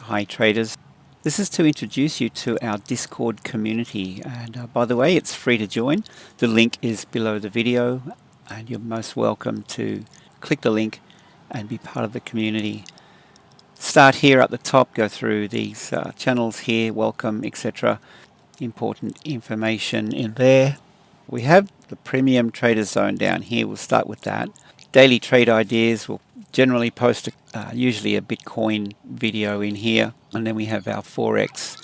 Hi traders. This is to introduce you to our Discord community, and by the way, it's free to join. The link is below the video and you're most welcome to click the link and be part of the community. Start here at the top, go through these channels here, welcome, etc. Important information in there. We have the Premium Trader Zone down here. We'll start with that. Daily trade ideas. We'll generally post usually a Bitcoin video in here, and then we have our Forex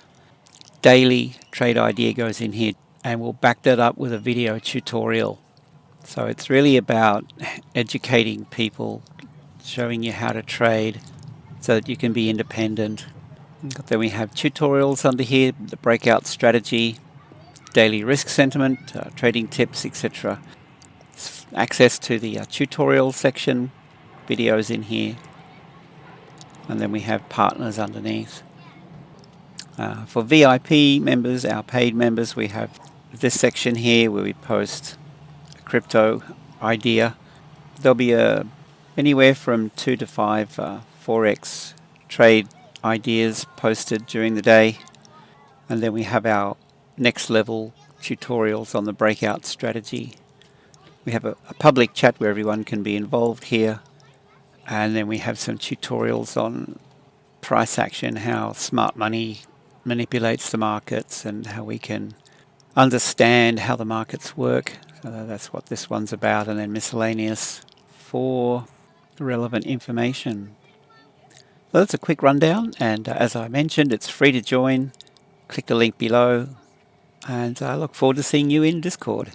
daily trade idea goes in here, and we'll back that up with a video tutorial. So it's really about educating people, showing you how to trade so that you can be independent. Then we have tutorials under here, the breakout strategy, daily risk sentiment, trading tips, etc. Access to the tutorial section, videos in here, and then we have partners underneath. For VIP members, our paid members, we have this section here where we post a crypto idea. There'll be anywhere from 2 to 5 Forex trade ideas posted during the day, and then we have our next level tutorials on the breakout strategy. We have a public chat where everyone can be involved here, and then we have some tutorials on price action, how smart money manipulates the markets and how we can understand how the markets work. So that's what this one's about, and then miscellaneous for relevant information. So that's a quick rundown, and as I mentioned, it's free to join. Click the link below, and I look forward to seeing you in Discord.